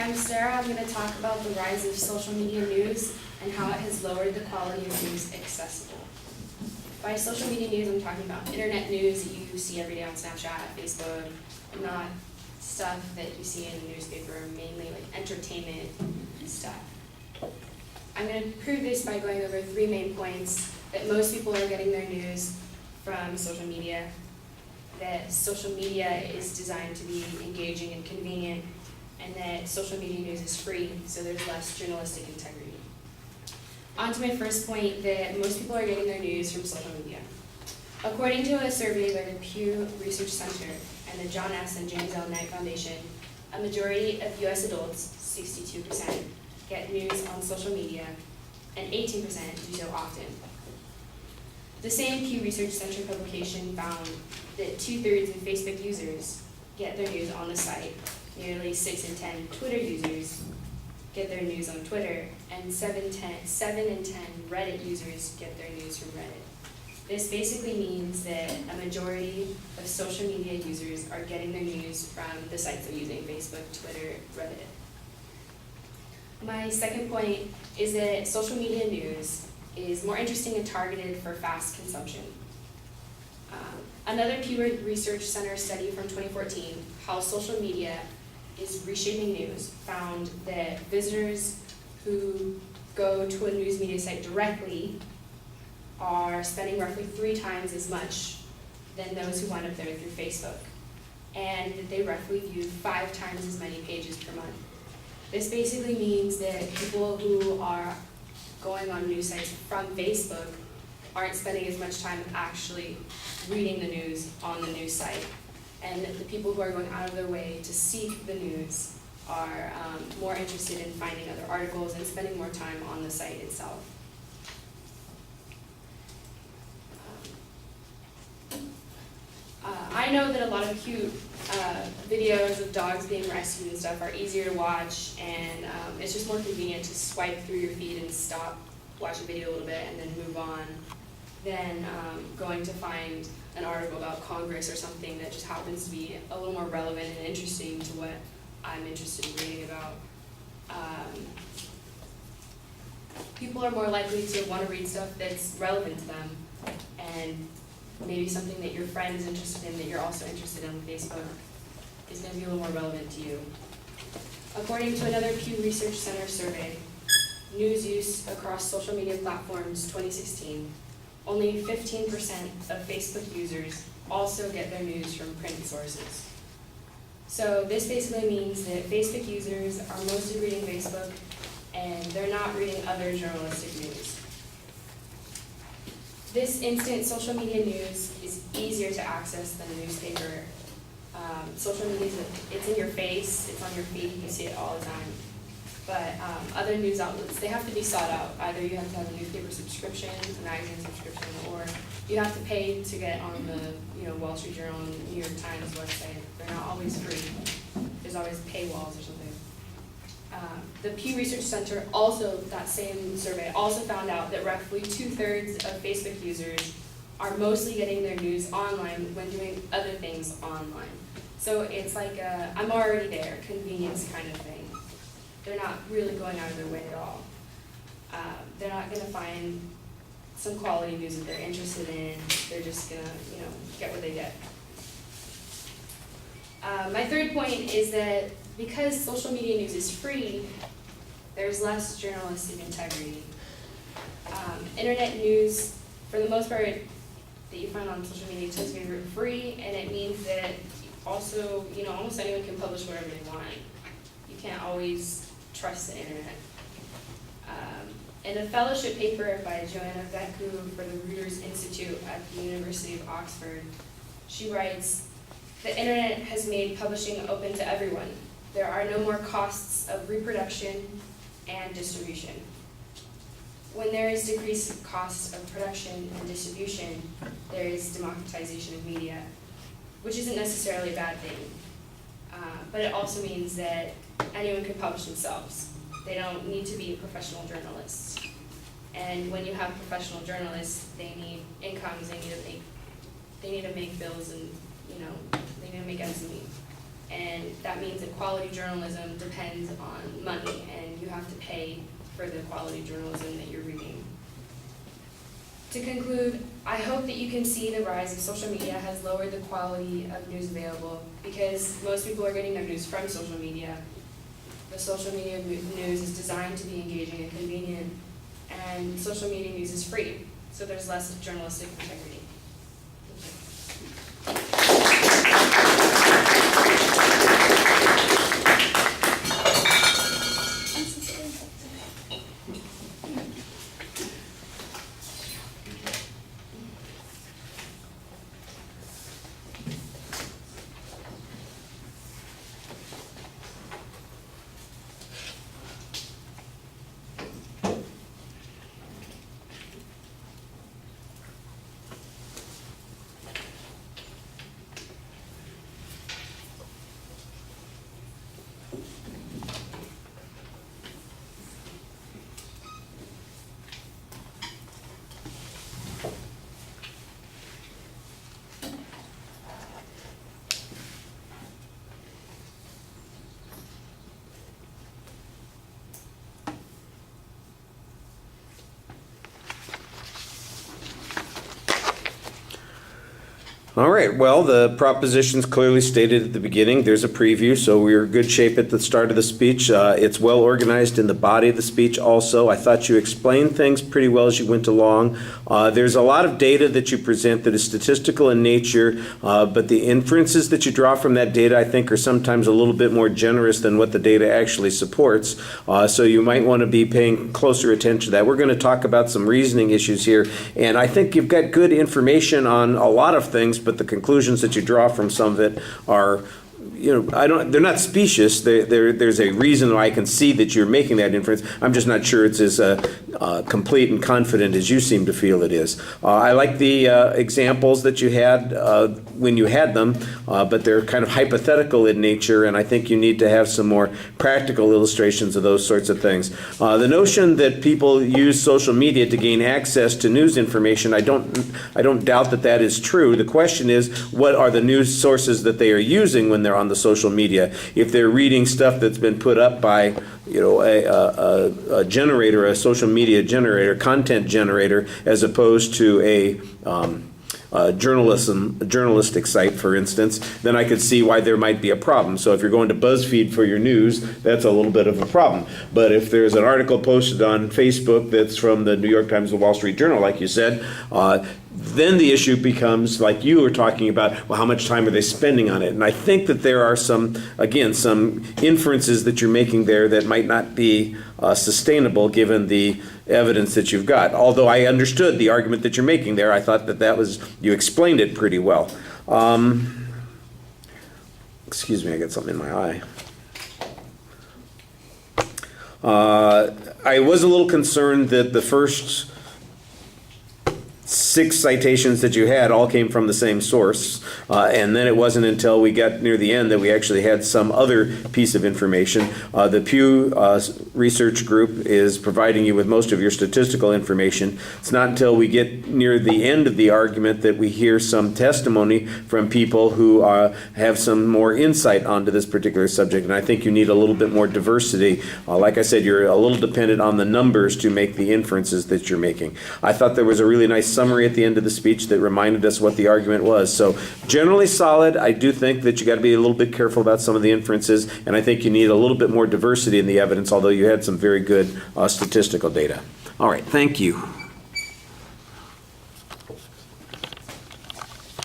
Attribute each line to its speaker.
Speaker 1: I'm Sarah. I'm going to talk about the rise of social media news and how it has lowered the quality of news accessible. By social media news, I'm talking about internet news that you see every day on Snapchat, Facebook, not stuff that you see in the newspaper, mainly like entertainment stuff. I'm going to prove this by going over 3 main points: that most people are getting their news from social media, that social media is designed to be engaging and convenient, and that social media news is free, so there's less journalistic integrity. On to my first point, that most people are getting their news from social media. According to a survey by the Pew Research Center and the John S. and James L. Knight Foundation, a majority of U.S. adults, 62%, get news on social media, and 18% do so often. The same Pew Research Center publication found that 2/3 of Facebook users get their news on the site, nearly 6 in 10 Twitter users get their news on Twitter, and 7 in 10 Reddit users get their news from Reddit. This basically means that a majority of social media users are getting their news from the sites they're using: Facebook, Twitter, Reddit. My second point is that social media news is more interesting and targeted for fast consumption. Another Pew Research Center study from 2014, How Social Media is Reshaping News, found that visitors who go to a news media site directly are spending roughly 3 times as much than those who wind up there through Facebook, and that they roughly view 5 times as many pages per month. This basically means that people who are going on news sites from Facebook aren't spending as much time actually reading the news on the news site, and the people who are going out of their way to seek the news are more interested in finding other articles and spending more time on the site itself. I know that a lot of cute videos of dogs being rescued and stuff are easier to watch, and it's just more convenient to swipe through your feed and stop, watch a video a little bit, and then move on, than going to find an article about Congress or something that just happens to be a little more relevant and interesting to what I'm interested in reading about. People are more likely to want to read stuff that's relevant to them, and maybe something that your friend is interested in that you're also interested in on Facebook is going to be a little more relevant to you. According to another Pew Research Center survey, News Use Across Social Media Platforms 2016, only 15% of Facebook users also get their news from print sources. So this basically means that Facebook users are mostly reading Facebook, and they're not reading other journalistic news. This instant social media news is easier to access than a newspaper. Social media, it's in your face, it's on your feed, you can see it all the time. But other news outlets, they have to be sought out. Either you have to have a newspaper subscription, a magazine subscription, or you have to pay to get on the Wall Street Journal and New York Times website. They're not always free. There's always paywalls or something. The Pew Research Center, also, that same survey, also found out that roughly 2/3 of Facebook users are mostly getting their news online when doing other things online. So it's like a I'm already there, convenience kind of thing. They're not really going out of their way at all. They're not going to find some quality news that they're interested in. They're just going to, get what they get. My third point is that because social media news is free, there's less journalistic integrity. Internet news, for the most part, that you find on social media tends to be free, and it means that also, almost anyone can publish whatever they want. You can't always trust the internet. In a fellowship paper by Joanna Veku for the Reuters Institute at the University of Oxford, she writes, "The internet has made publishing open to everyone. There are no more costs of reproduction and distribution. When there is decreased cost of production and distribution, there is democratization of media," which isn't necessarily a bad thing. But it also means that anyone can publish themselves. They don't need to be professional journalists. And when you have professional journalists, they need incomes, they need to make bills, and they need to make ends meet. And that means that quality journalism depends on money, and you have to pay for the quality journalism that you're reading. To conclude, I hope that you can see the rise of social media has lowered the quality of news available, because most people are getting their news from social media. The social media news is designed to be engaging and convenient, and social media news is free, so there's less journalistic integrity.
Speaker 2: All right, well, the proposition's clearly stated at the beginning. There's a preview, so we're in good shape at the start of the speech. It's well organized in the body of the speech also. I thought you explained things pretty well as you went along. There's a lot of data that you present that is statistical in nature, but the inferences that you draw from that data, I think, are sometimes a little bit more generous than what the data actually supports. So you might want to be paying closer attention to that. We're going to talk about some reasoning issues here, and I think you've got good information on a lot of things, but the conclusions that you draw from some of it are, they're not specious. There's a reason why I can see that you're making that inference. I'm just not sure it's as complete and confident as you seem to feel it is. I like the examples that you had when you had them, but they're kind of hypothetical in nature, and I think you need to have some more practical illustrations of those sorts of things. The notion that people use social media to gain access to news information, I don't doubt that that is true. The question is, what are the news sources that they are using when they're on the social media? If they're reading stuff that's been put up by a generator, a social media generator, content generator, as opposed to a journalistic site, for instance, then I could see why there might be a problem. So if you're going to BuzzFeed for your news, that's a little bit of a problem. But if there's an article posted on Facebook that's from the New York Times or Wall Street Journal, like you said, then the issue becomes, like you were talking about, well, how much time are they spending on it? And I think that there are some inferences that you're making there that might not be sustainable given the evidence that you've got. Although I understood the argument that you're making there, I thought you explained it pretty well. Excuse me, I got something in my eye. I was a little concerned that the first 6 citations that you had all came from the same source, and then it wasn't until we got near the end that we actually had some other piece of information. The Pew Research Group is providing you with most of your statistical information. It's not until we get near the end of the argument that we hear some testimony from people who have some more insight onto this particular subject, and I think you need a little bit more diversity. Like I said, you're a little dependent on the numbers to make the inferences that you're making. I thought there was a really nice summary at the end of the speech that reminded us what the argument was. So generally solid. I do think that you got to be a little bit careful about some of the inferences, and I think you need a little bit more diversity in the evidence, although you had some very good statistical data. All right, thank you.